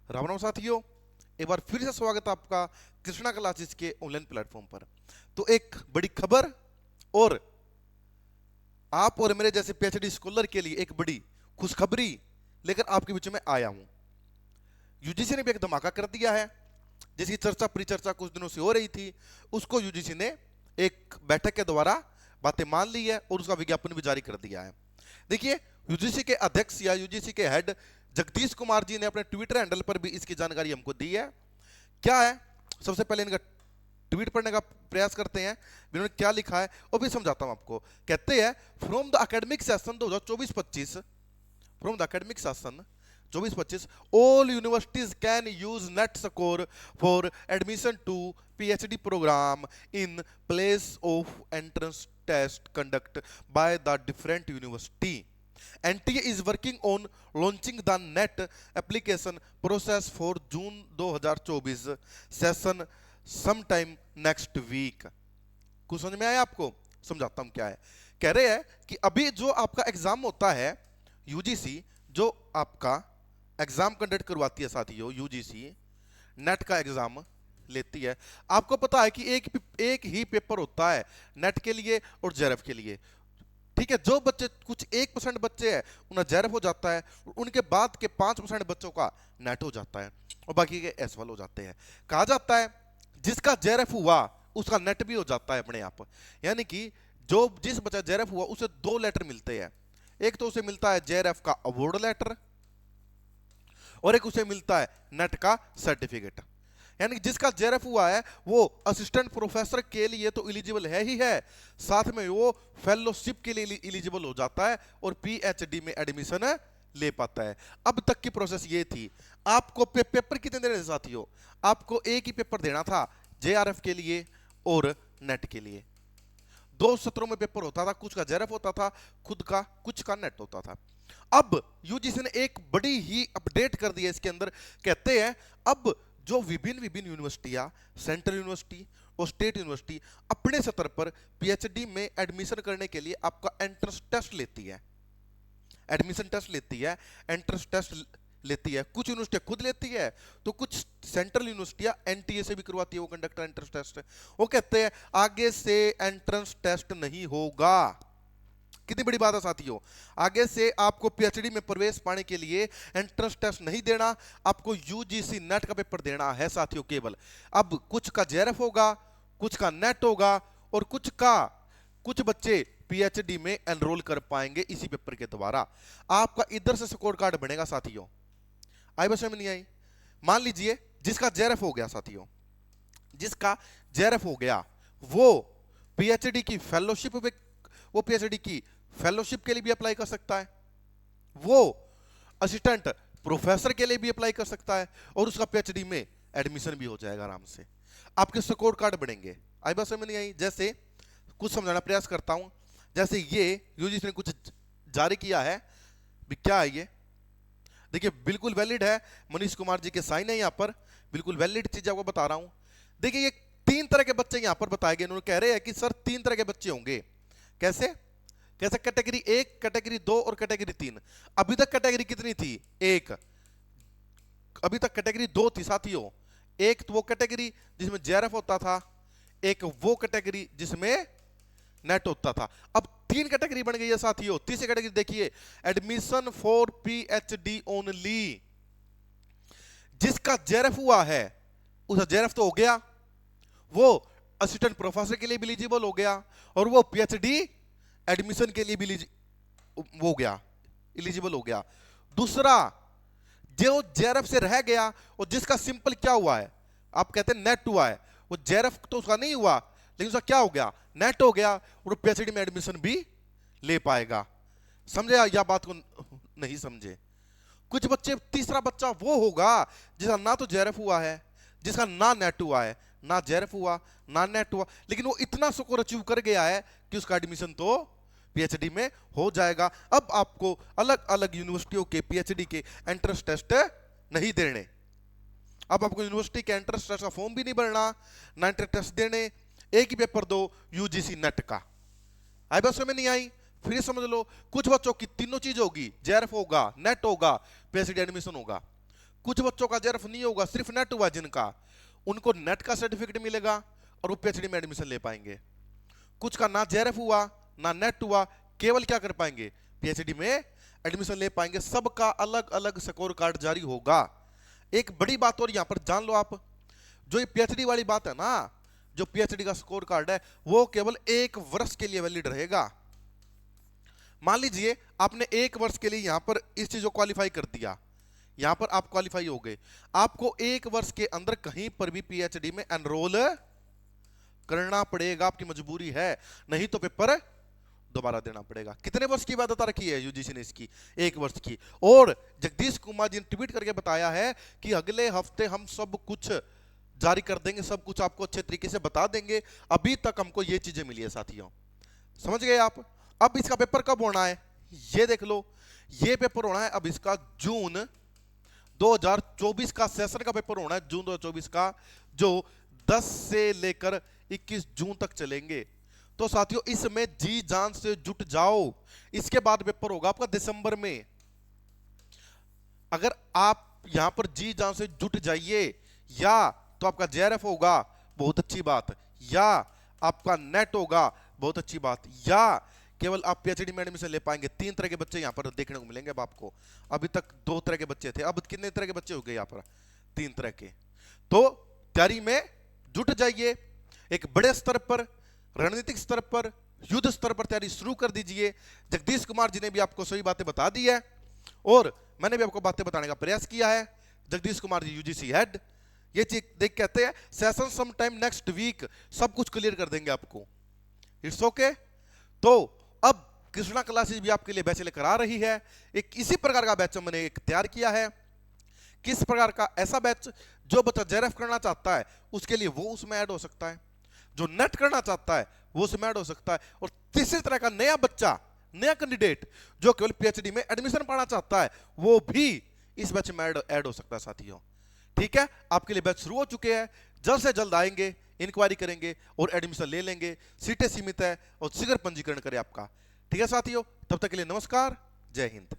राम राम साथियों, एक बार फिर से स्वागत है आपका कृष्णा क्लासेस के ऑनलाइन प्लेटफॉर्म पर। तो एक बड़ी खबर और आप और मेरे जैसे पीएचडी स्कॉलर के लिए एक बड़ी खुशखबरी लेकर आपके बीच में आया हूं। यूजीसी ने भी एक धमाका कर दिया है। जिसकी चर्चा परिचर्चा कुछ दिनों से हो रही थी, उसको यूजीसी ने एक बैठक के द्वारा बातें मान ली है और उसका विज्ञापन भी जारी कर दिया है। देखिए, यूजीसी के अध्यक्ष या यूजीसी के हेड जगदीश कुमार जी ने अपने ट्विटर हैंडल पर भी इसकी जानकारी हमको दी है। क्या है, सबसे पहले इनका ट्वीट पढ़ने का प्रयास करते हैं, इन्होंने क्या लिखा है और भी समझाता हूं आपको। कहते हैं, from the academic session 2024-25, from the academic session 24-25, all universities can use net score for admission to PhD program in place of entrance test conducted by the different university. NTA is working on launching the NET application process for June 2024 session sometime next week. कुछ समझ में आया आपको? समझाता हूं क्या है। कह रहे हैं कि अभी जो आपका एग्जाम होता है, यूजीसी जो आपका एग्जाम कंडक्ट करवाती है साथियों, यूजीसी नेट का एग्जाम लेती है। आपको पता है कि एक ही पेपर होता है नेट के लिए और जेआरएफ के लिए। ठीक है, जो बच्चे कुछ 1% बच्चे हैं उन्हें जेआरएफ हो जाता है, उनके बाद के 5% बच्चों का नेट हो जाता है और बाकी के एसवाल हो जाते हैं। कहा जाता है जिसका जेआरएफ हुआ उसका नेट भी हो जाता है अपने आप। यानी कि जो जिस बच्चा जेआरएफ हुआ उसे 2 लेटर मिलते हैं। एक तो उसे मिलता है जेआरएफ का अवार्ड लेटर और एक उसे मिलता है नेट का सर्टिफिकेट। यानी जिसका जेआरएफ हुआ है वो असिस्टेंट प्रोफेसर के लिए तो एलिजिबल है ही है, साथ में वो फेलोशिप के लिए एलिजिबल हो जाता है और पीएचडी में एडमिशन ले पाता है। अब तक की प्रोसेस ये थी, आपको पेपर कितने देने थे साथियों? आपको एक ही पेपर देना था जेआरएफ के लिए और नेट के लिए। 2 सत्रों में पेपर होता था, कुछ का जेआरएफ होता था, खुद का कुछ का नेट होता था। अब यूजीसी ने एक बड़ी ही अपडेट कर दी है इसके अंदर। कहते हैं अब जो विभिन्न विभिन्न यूनिवर्सिटियां, सेंट्रल यूनिवर्सिटी और स्टेट यूनिवर्सिटी अपने स्तर पर पीएचडी में एडमिशन करने के लिए आपका एंट्रेंस टेस्ट लेती है, एडमिशन टेस्ट लेती है, एंट्रेंस टेस्ट लेती है। कुछ यूनिवर्सिटियां खुद लेती है तो कुछ सेंट्रल यूनिवर्सिटियां एनटीए से भी करवाती है वो कंडक्ट एंट्रेंस टेस्ट। वो कहते हैं आगे से एंट्रेंस टेस्ट नहीं होगा। कितनी बड़ी बात है साथियों, आगे से आपको पीएचडी में प्रवेश पाने के लिए एंट्रेंस टेस्ट नहीं देना, आपको यूजीसी नेट का पेपर देना है साथियों केवल। अब कुछ का जेआरएफ होगा, कुछ का नेट होगा और कुछ बच्चे पीएचडी में एनरोल कर पाएंगे इसी पेपर के द्वारा। आपका इधर से स्कोर कार्ड बनेगा साथियों। आई बस में नहीं आई? मान लीजिए जिसका जेआरएफ हो गया साथियों, जिसका जेआरएफ हो गया वो पीएचडी की फेलोशिप में, वो पीएचडी की फेलोशिप के लिए भी अप्लाई कर सकता है, वो असिस्टेंट प्रोफेसर के लिए भी अप्लाई कर सकता है और उसका पीएचडी में एडमिशन भी हो जाएगा आराम से। आपके स्कोर कार्ड बनेंगे। आई बात समझ में नहीं आई? जैसे कुछ समझाना प्रयास करता हूं। जैसे ये यूजीसी ने कुछ जारी किया है, क्या है ये? देखिए बिल्कुल वैलिड है, मनीष कुमार जी के साइन है यहां पर, बिल्कुल वैलिड चीज आपको बता रहा हूं। देखिए ये 3 तरह के बच्चे यहां पर बताए गए। उन्होंने कह रहे हैं कि सर 3 तरह के बच्चे होंगे। कैसे कैसे? कैटेगरी 1, कैटेगरी 2 और कैटेगरी 3। अभी तक कैटेगरी कितनी थी? 1। अभी तक कैटेगरी 2 थी साथियों। एक तो वो कैटेगरी जिसमें जेआरएफ होता था, एक वो कैटेगरी जिसमें नेट होता था। अब 3 कैटेगरी बन गई है साथियों। तीसरी कैटेगरी देखिए, एडमिशन फॉर पीएचडी ओनली। जिसका जेआरएफ हुआ है उसका जेआरएफ तो हो गया, वो असिस्टेंट प्रोफेसर के लिए भी एलिजिबल हो गया और वो पीएचडी एडमिशन के लिए भी हो गया, एलिजिबल हो गया। दूसरा, जो जेआरएफ से रह गया और जिसका सिंपल क्या हुआ है, आप कहते हैं नेट हुआ है, वो जेआरएफ तो उसका नहीं हुआ लेकिन उसका क्या हो गया? नेट हो गया और पीएचडी में एडमिशन भी ले पाएगा। समझे या बात को? नहीं समझे? कुछ बच्चे, तीसरा बच्चा वो होगा जिसका ना तो जेआरएफ हुआ है, जिसका ना नेट हुआ है, ना जेआरएफ हुआ ना नेट हुआ, लेकिन वो इतना स्कोर अचीव कर गया है कि उसका एडमिशन तो पीएचडी में हो जाएगा। अब आपको अलग अलग यूनिवर्सिटियों के पीएचडी के एंट्रेंस टेस्ट नहीं देने। अब आपको यूनिवर्सिटी के एंट्रेंस टेस्ट का फॉर्म भी नहीं भरना, ना एंट्रेंस टेस्ट देने, एक ही पेपर दो यूजीसी नेट का। आई बस में नहीं आई? फिर समझ लो, कुछ बच्चों की तीनों चीज होगी, जेआरएफ होगा, नेट होगा, पीएचडी एडमिशन होगा। कुछ बच्चों का जेआरएफ नहीं होगा, सिर्फ नेट हुआ जिनका, उनको नेट का सर्टिफिकेट मिलेगा और वो पीएचडी में एडमिशन ले पाएंगे। कुछ का ना जेआरएफ हुआ ना नेट हुआ, केवल क्या कर पाएंगे, पीएचडी में एडमिशन ले पाएंगे। सबका अलग अलग स्कोर कार्ड जारी होगा। एक बड़ी बात और यहां पर जान लो आप, जो ये पीएचडी वाली बात है ना, जो पीएचडी का स्कोर कार्ड है वो केवल 1 वर्ष के लिए वैलिड रहेगा। मान लीजिए आपने 1 वर्ष के लिए यहां पर इस चीज को क्वालिफाई कर दिया, यहां पर आप क्वालिफाई हो गए, आपको 1 वर्ष के अंदर कहीं पर भी पीएचडी में एनरोल करना पड़ेगा, आपकी मजबूरी है, नहीं तो पेपर दोबारा देना पड़ेगा। कितने वर्ष की बात बता रखी है यूजीसी ने इसकी, 1 वर्ष की। और जगदीश कुमार जी ने ट्वीट करके बताया है कि अगले हफ्ते हम सब कुछ जारी कर देंगे, सब कुछ आपको अच्छे तरीके से बता देंगे। अभी तक हमको ये चीजें मिली है साथियों, समझ गए आप। अब इसका पेपर कब होना है ये देख लो, ये पेपर होना है अब इसका जून 2024 का सेशन का पेपर होना है, जून 2024 का, जो 10 से लेकर 21 जून तक चलेंगे। तो साथियों इसमें जी जान से जुट जाओ। इसके बाद पेपर होगा आपका दिसंबर में। अगर आप यहां पर जी जान से जुट जाइए, या तो आपका जेआरएफ होगा, बहुत अच्छी बात, या आपका नेट होगा, बहुत अच्छी बात, या केवल आप पीएचडी में एडमिशन ले पाएंगे। 3 तरह के बच्चे यहां पर देखने को मिलेंगे अब आपको। अभी तक 2 तरह के बच्चे थे, अब कितने तरह के बच्चे हो गए यहां पर, 3 तरह के। तो तैयारी में जुट जाइए, एक बड़े स्तर पर, रणनीतिक स्तर पर, युद्ध स्तर पर तैयारी शुरू कर दीजिए। जगदीश कुमार जी ने भी आपको सही बातें बता दी है और मैंने भी आपको बातें बताने का प्रयास किया है। जगदीश कुमार जी यूजीसी हेड, ये चीज देख कहते हैं session some time next week सब कुछ क्लियर कर देंगे आपको। It's okay. तो अब कृष्णा क्लासेस भी आपके लिए बैच लेकर आ रही है। एक इसी प्रकार का बैच मैंने एक तैयार किया है। किस प्रकार का, ऐसा बैच जो बच्चा जेआरएफ करना चाहता है उसके लिए वो उसमें ऐड हो सकता है, जो नेट करना चाहता है वो उसमें ऐड हो सकता है, और तीसरी तरह का नया बच्चा, नया कैंडिडेट जो केवल पीएचडी में एडमिशन पाना चाहता है वो भी इस बैच में ऐड हो सकता है साथियों। ठीक है, आपके लिए बैच शुरू हो चुके हैं, जल्द से जल्द आएंगे, इंक्वायरी करेंगे और एडमिशन ले लेंगे। सीटें सीमित है और शीघ्र पंजीकरण करें आपका। ठीक है साथियों, तब तक के लिए नमस्कार, जय हिंद।